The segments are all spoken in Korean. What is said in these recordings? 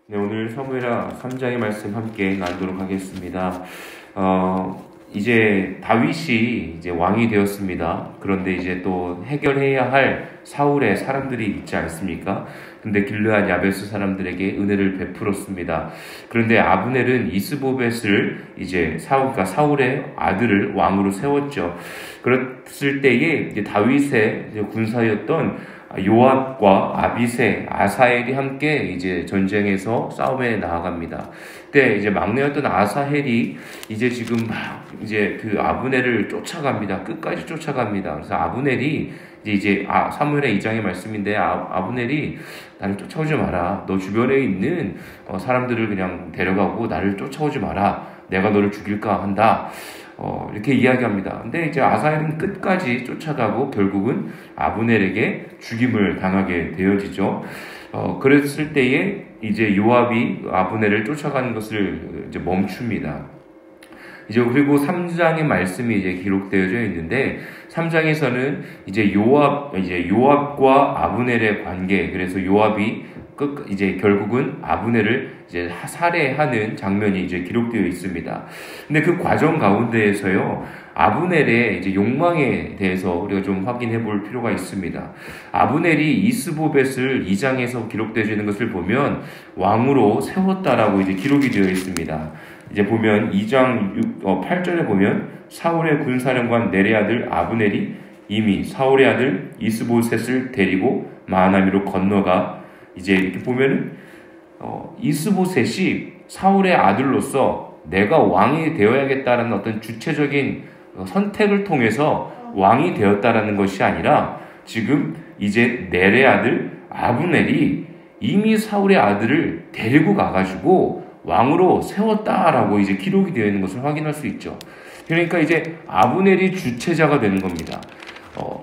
네, 오늘 사무엘하 3장의 말씀 함께 나누도록 하겠습니다. 이제 다윗이 이제 왕이 되었습니다. 그런데 이제 또 해결해야 할 사울의 사람들이 있지 않습니까? 근데 길르앗 야베스 사람들에게 은혜를 베풀었습니다. 그런데 아브넬은 이스보벳을 이제 사울의 아들을 왕으로 세웠죠. 그랬을 때에 이제 다윗의 이제 군사였던 요압과 아비새, 아사헬이 함께 이제 전쟁에서 싸움에 나아갑니다. 그때 이제 막내였던 아사헬이 이제 지금 막 이제 그 아브넬을 쫓아갑니다. 끝까지 쫓아갑니다. 그래서 아브넬이 사무엘의 2장의 말씀인데 아브넬이 나를 쫓아오지 마라. 너 주변에 있는 사람들을 그냥 데려가고 나를 쫓아오지 마라. 내가 너를 죽일까 한다. 이렇게 이야기합니다. 근데 이제 아사헬은 끝까지 쫓아가고 결국은 아브넬에게 죽임을 당하게 되어지죠. 그랬을 때에 이제 요압이 아브넬을 쫓아가는 것을 이제 멈춥니다. 이제 그리고 3장의 말씀이 이제 기록되어져 있는데 3장에서는 이제 요압과 아브넬의 관계, 그래서 요압이 이제 결국은 아브넬을 이제 살해하는 장면이 이제 기록되어 있습니다. 근데 그 과정 가운데에서요, 아브넬의 이제 욕망에 대해서 우리가 좀 확인해 볼 필요가 있습니다. 아브넬이 이스보벳을 2장에서 기록되어 있는 것을 보면 왕으로 세웠다라고 이제 기록이 되어 있습니다. 이제 보면 2장 8절에 보면 사울의 군사령관 넬의 아들 아브넬이 이미 사울의 아들 이스보셋을 데리고 마하나미로 건너가 이제 이렇게 보면은 이스보셋이 사울의 아들로서 내가 왕이 되어야겠다라는 어떤 주체적인 선택을 통해서 왕이 되었다라는 것이 아니라 지금 이제 넬의 아들 아브넬이 이미 사울의 아들을 데리고 가가지고 왕으로 세웠다라고 이제 기록이 되어 있는 것을 확인할 수 있죠. 그러니까 이제 아브넬이 주체자가 되는 겁니다.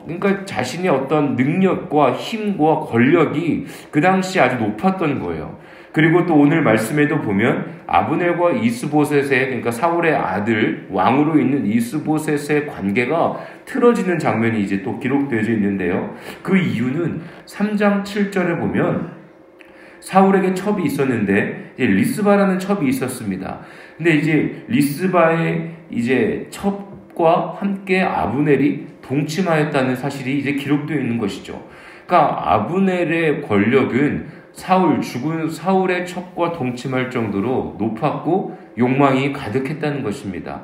그러니까 자신의 어떤 능력과 힘과 권력이 그 당시 아주 높았던 거예요. 그리고 또 오늘 말씀에도 보면 아브넬과 이스보셋의, 그러니까 사울의 아들 왕으로 있는 이스보셋의 관계가 틀어지는 장면이 이제 또 기록되어져 있는데요. 그 이유는 3장 7절에 보면 사울에게 첩이 있었는데 이제 리스바라는 첩이 있었습니다. 근데 이제 리스바의 이제 첩과 함께 아브넬이 동침하였다는 사실이 이제 기록되어 있는 것이죠. 그러니까 아브넬의 권력은 죽은 사울의 첩과 동침할 정도로 높았고 욕망이 가득했다는 것입니다.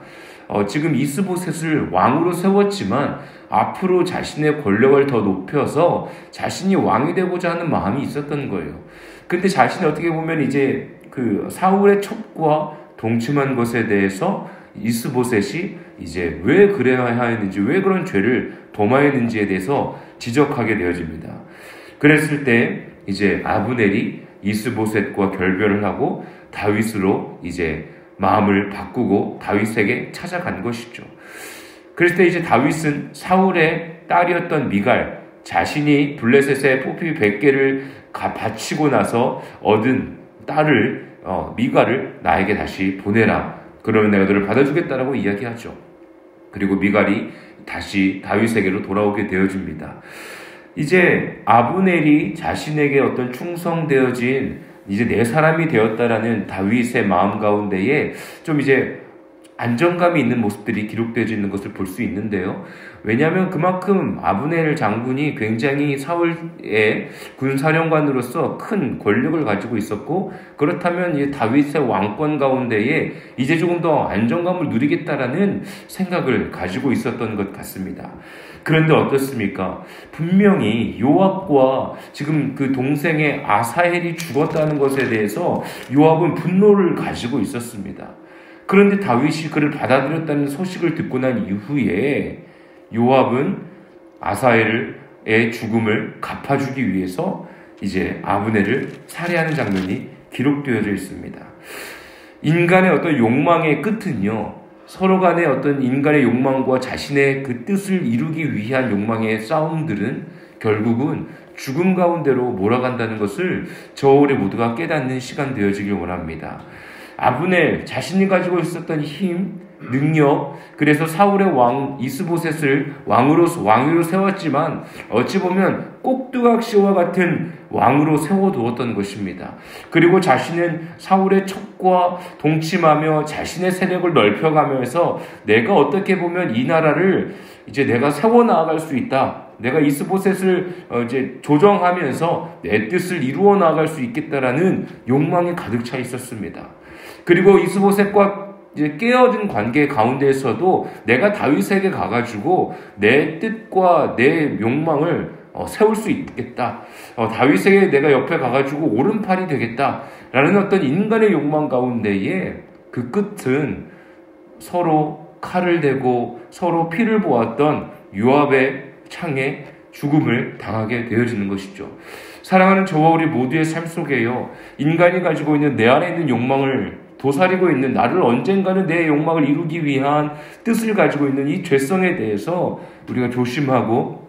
지금 이스보셋을 왕으로 세웠지만 앞으로 자신의 권력을 더 높여서 자신이 왕이 되고자 하는 마음이 있었던 거예요. 근데 자신이 어떻게 보면 이제 그 사울의 첩과 동침한 것에 대해서 이스보셋이 이제 왜 그래야 하였는지, 왜 그런 죄를 범하였는지에 대해서 지적하게 되어집니다. 그랬을 때 이제 아브넬이 이스보셋과 결별을 하고 다윗으로 이제 마음을 바꾸고 다윗에게 찾아간 것이죠. 그랬을 때 이제 다윗은 사울의 딸이었던 미갈, 자신이 블레셋의 포피 100개를 바치고 나서 얻은 딸을 미갈을 나에게 다시 보내라. 그러면 내가 너를 받아주겠다라고 이야기하죠. 그리고 미갈이 다시 다윗에게로 돌아오게 되어집니다. 이제 아브넬이 자신에게 어떤 충성되어진 이제 내 사람이 되었다라는 다윗의 마음 가운데에 좀 이제 안정감이 있는 모습들이 기록되어져 있는 것을 볼 수 있는데요. 왜냐하면 그만큼 아브넬 장군이 굉장히 사울의 군사령관으로서 큰 권력을 가지고 있었고, 그렇다면 이 다윗의 왕권 가운데에 이제 조금 더 안정감을 누리겠다라는 생각을 가지고 있었던 것 같습니다. 그런데 어떻습니까? 분명히 요압과 지금 그 동생의 아사헬이 죽었다는 것에 대해서 요압은 분노를 가지고 있었습니다. 그런데 다윗이 그를 받아들였다는 소식을 듣고 난 이후에 요압은 아사헬의 죽음을 갚아주기 위해서 이제 아브넬을 살해하는 장면이 기록되어져 있습니다. 인간의 어떤 욕망의 끝은요, 서로 간의 어떤 인간의 욕망과 자신의 그 뜻을 이루기 위한 욕망의 싸움들은 결국은 죽음 가운데로 몰아간다는 것을 저울에 모두가 깨닫는 시간 되어지길 원합니다. 아브넬 자신이 가지고 있었던 힘, 능력, 그래서 사울의 왕 이스보셋을 왕위로 세웠지만 어찌 보면 꼭두각시와 같은 왕으로 세워두었던 것입니다. 그리고 자신은 사울의 척과 동침하며 자신의 세력을 넓혀가면서 내가 어떻게 보면 이 나라를 이제 내가 세워나갈 수 있다. 내가 이스보셋을 이제 조정하면서 내 뜻을 이루어 나갈 수 있겠다라는 욕망이 가득 차 있었습니다. 그리고 이스보셋과 이제 깨어진 관계 가운데에서도 내가 다윗에게 가가지고 내 뜻과 내 욕망을 세울 수 있겠다. 다윗에게 내가 옆에 가가지고 오른팔이 되겠다라는 어떤 인간의 욕망 가운데에 그 끝은 서로 칼을 대고 서로 피를 보았던 요압의 창에 죽음을 당하게 되어지는 것이죠. 사랑하는 저와 우리 모두의 삶 속에요. 인간이 가지고 있는 내 안에 있는 욕망을 도사리고 있는 나를 언젠가는 내 욕망을 이루기 위한 뜻을 가지고 있는 이 죄성에 대해서 우리가 조심하고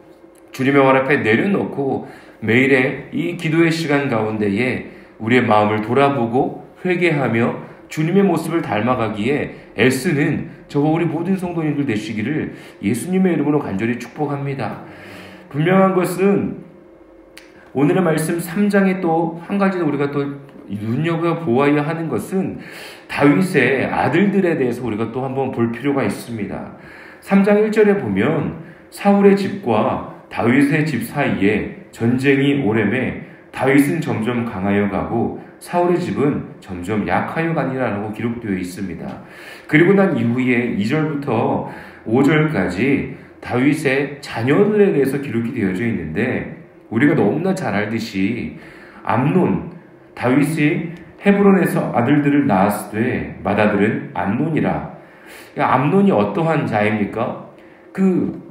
주님의 말 앞에 내려놓고 매일의 이 기도의 시간 가운데에 우리의 마음을 돌아보고 회개하며 주님의 모습을 닮아가기에 애쓰는 저와 우리 모든 성도님들 되시기를 예수님의 이름으로 간절히 축복합니다. 분명한 것은 오늘의 말씀 3장에 또 한 가지 우리가 또 눈여겨보아야 하는 것은 다윗의 아들들에 대해서 우리가 또 한번 볼 필요가 있습니다. 3장 1절에 보면 사울의 집과 다윗의 집 사이에 전쟁이 오래매 다윗은 점점 강하여 가고 사울의 집은 점점 약하여 가니라라고 기록되어 있습니다. 그리고 난 이후에 2절부터 5절까지 다윗의 자녀들에 대해서 기록이 되어져 있는데 우리가 너무나 잘 알듯이 암논, 다윗이 헤브론에서 아들들을 낳았으되 맏아들은 암논이라. 암논이 어떠한 자입니까? 그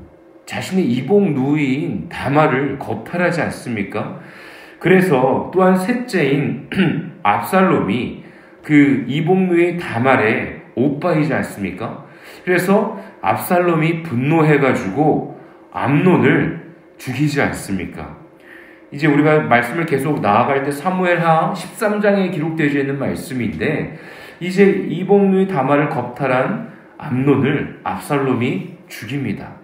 자신의 이복 누이인 다말을 겁탈하지 않습니까? 그래서 또한 셋째인 압살롬이 그 이복 누이 다말의 오빠이지 않습니까? 그래서 압살롬이 분노해가지고 암논을 죽이지 않습니까? 이제 우리가 말씀을 계속 나아갈 때 사무엘하 13장에 기록되어 있는 말씀인데 이제 이복누이 다말을 겁탈한 암논을 압살롬이 죽입니다.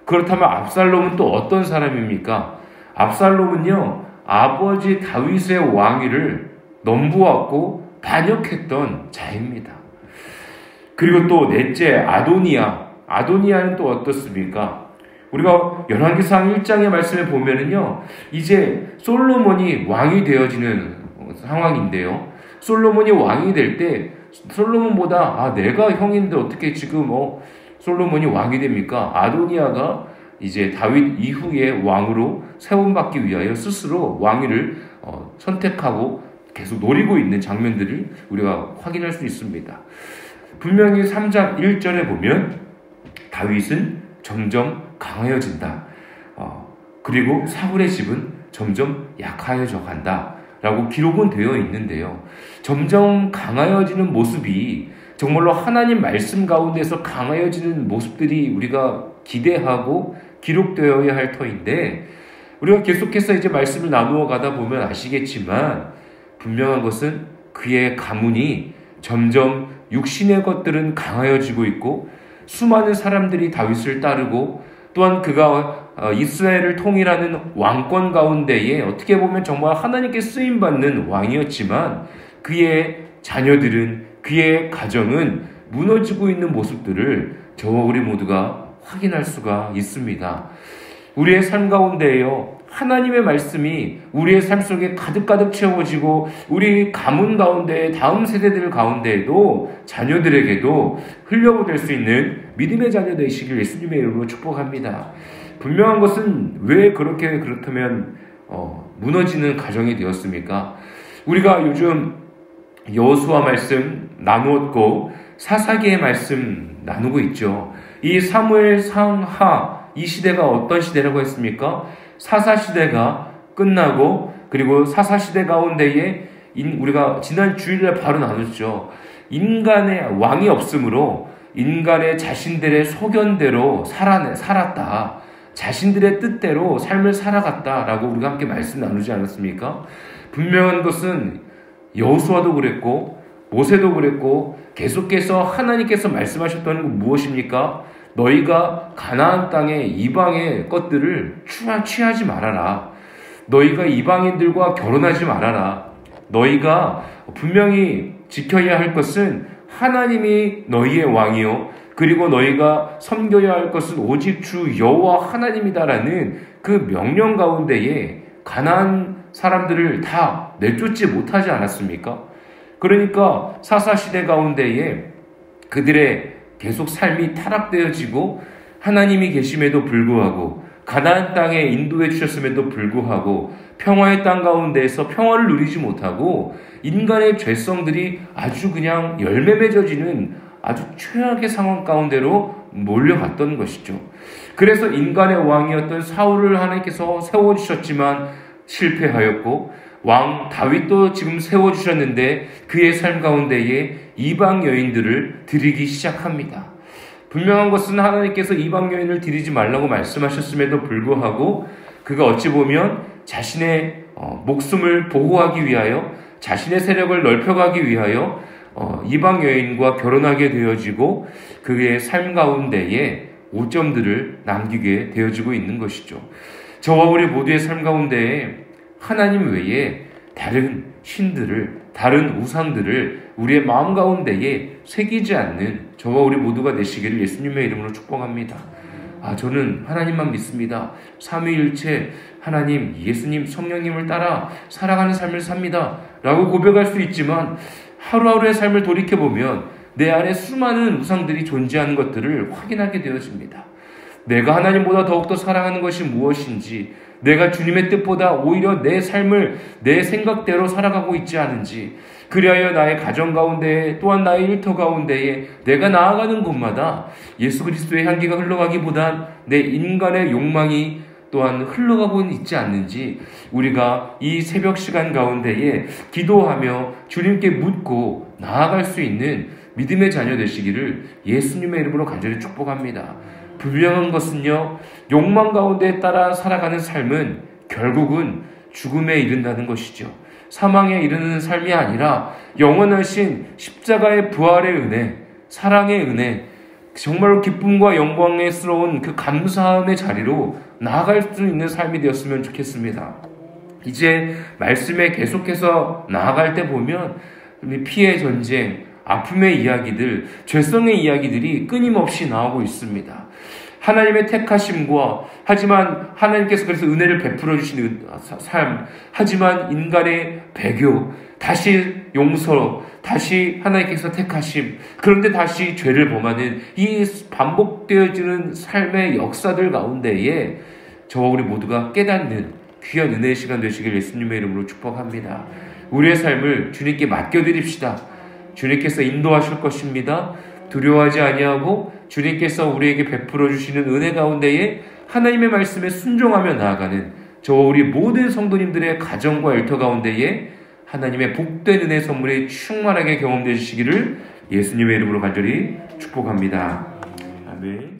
그렇다면 압살롬은 또 어떤 사람입니까? 압살롬은요, 아버지 다윗의 왕위를 넘보았고 반역했던 자입니다. 그리고 또 넷째 아도니아는 또 어떻습니까? 우리가 열왕기상 1장의 말씀을 보면은요, 이제 솔로몬이 왕이 되어지는 상황인데요. 솔로몬이 왕이 될 때 솔로몬보다 내가 형인데 어떻게 지금 솔로몬이 왕이 됩니까? 아도니아가 이제 다윗 이후에 왕으로 세움받기 위하여 스스로 왕위를 선택하고 계속 노리고 있는 장면들을 우리가 확인할 수 있습니다. 분명히 3장 1절에 보면 다윗은 점점 강하여진다. 그리고 사울의 집은 점점 약하여져 간다. 라고 기록은 되어 있는데요. 점점 강하여지는 모습이 정말로 하나님 말씀 가운데서 강하여지는 모습들이 우리가 기대하고 기록되어야 할 터인데 우리가 계속해서 이제 말씀을 나누어 가다 보면 아시겠지만 분명한 것은 그의 가문이 점점 육신의 것들은 강하여지고 있고 수많은 사람들이 다윗을 따르고 또한 그가 이스라엘을 통일하는 왕권 가운데에 어떻게 보면 정말 하나님께 쓰임받는 왕이었지만 그의 자녀들은 그의 가정은 무너지고 있는 모습들을 저와 우리 모두가 확인할 수가 있습니다. 우리의 삶 가운데에요, 하나님의 말씀이 우리의 삶 속에 가득가득 채워지고 우리 가문 가운데 다음 세대들 가운데에도 자녀들에게도 흘려보낼 수 있는 믿음의 자녀 되시길 예수님의 이름으로 축복합니다. 분명한 것은 왜 그렇다면 무너지는 가정이 되었습니까? 우리가 요즘 여호수아 말씀 나누었고 사사기의 말씀 나누고 있죠. 이 사무엘 상하 이 시대가 어떤 시대라고 했습니까? 사사시대가 끝나고 그리고 사사시대 가운데에 우리가 지난 주일날 바로 나눴죠. 인간의 왕이 없으므로 인간의 자신들의 소견대로 살았다. 자신들의 뜻대로 삶을 살아갔다라고 우리가 함께 말씀 나누지 않았습니까? 분명한 것은 여호수아도 그랬고 모세도 그랬고 계속해서 하나님께서 말씀하셨던 건 무엇입니까? 너희가 가나안 땅의 이방의 것들을 취하지 말아라. 너희가 이방인들과 결혼하지 말아라. 너희가 분명히 지켜야 할 것은 하나님이 너희의 왕이요, 그리고 너희가 섬겨야 할 것은 오직 주 여호와 하나님이다라는 그 명령 가운데에 가나안 사람들을 다 내쫓지 못하지 않았습니까? 그러니까 사사시대 가운데에 그들의 계속 삶이 타락되어지고 하나님이 계심에도 불구하고 가나안 땅에 인도해 주셨음에도 불구하고 평화의 땅 가운데에서 평화를 누리지 못하고 인간의 죄성들이 아주 그냥 열매 맺어지는 아주 최악의 상황 가운데로 몰려갔던 것이죠. 그래서 인간의 왕이었던 사울을 하나님께서 세워주셨지만 실패하였고, 왕 다윗도 지금 세워주셨는데 그의 삶 가운데에 이방 여인들을 드리기 시작합니다. 분명한 것은 하나님께서 이방 여인을 드리지 말라고 말씀하셨음에도 불구하고 그가 어찌 보면 자신의 목숨을 보호하기 위하여, 자신의 세력을 넓혀가기 위하여 이방 여인과 결혼하게 되어지고 그의 삶 가운데에 오점들을 남기게 되어지고 있는 것이죠. 저와 우리 모두의 삶 가운데에 하나님 외에 다른 신들을, 다른 우상들을 우리의 마음 가운데에 새기지 않는 저와 우리 모두가 되시기를 예수님의 이름으로 축복합니다. 저는 하나님만 믿습니다. 삼위일체 하나님, 예수님, 성령님을 따라 살아가는 삶을 삽니다 라고 고백할 수 있지만 하루하루의 삶을 돌이켜보면 내 안에 수많은 우상들이 존재하는 것들을 확인하게 되어집니다. 내가 하나님보다 더욱더 사랑하는 것이 무엇인지, 내가 주님의 뜻보다 오히려 내 삶을 내 생각대로 살아가고 있지 않은지, 그리하여 나의 가정 가운데에, 또한 나의 일터 가운데에 내가 나아가는 곳마다 예수 그리스도의 향기가 흘러가기보단 내 인간의 욕망이 또한 흘러가고 있지 않는지, 우리가 이 새벽 시간 가운데에 기도하며 주님께 묻고 나아갈 수 있는 믿음의 자녀 되시기를 예수님의 이름으로 간절히 축복합니다. 분명한 것은요, 욕망 가운데 따라 살아가는 삶은 결국은 죽음에 이른다는 것이죠. 사망에 이르는 삶이 아니라 영원하신 십자가의 부활의 은혜, 사랑의 은혜, 정말로 기쁨과 영광스러운 그 감사함의 자리로 나아갈 수 있는 삶이 되었으면 좋겠습니다. 이제 말씀에 계속해서 나아갈 때 보면 피해 전쟁, 아픔의 이야기들, 죄성의 이야기들이 끊임없이 나오고 있습니다. 하나님의 택하심과, 하지만 하나님께서 그래서 은혜를 베풀어 주시는 삶, 하지만 인간의 배교, 다시 용서, 다시 하나님께서 택하심, 그런데 다시 죄를 범하는 이 반복되어지는 삶의 역사들 가운데에 저와 우리 모두가 깨닫는 귀한 은혜의 시간 되시길 예수님의 이름으로 축복합니다. 우리의 삶을 주님께 맡겨드립시다. 주님께서 인도하실 것입니다. 두려워하지 아니하고 주님께서 우리에게 베풀어 주시는 은혜 가운데에 하나님의 말씀에 순종하며 나아가는 저와 우리 모든 성도님들의 가정과 일터 가운데에 하나님의 복된 은혜 선물이 충만하게 경험되시기를 예수님의 이름으로 간절히 축복합니다. 아멘.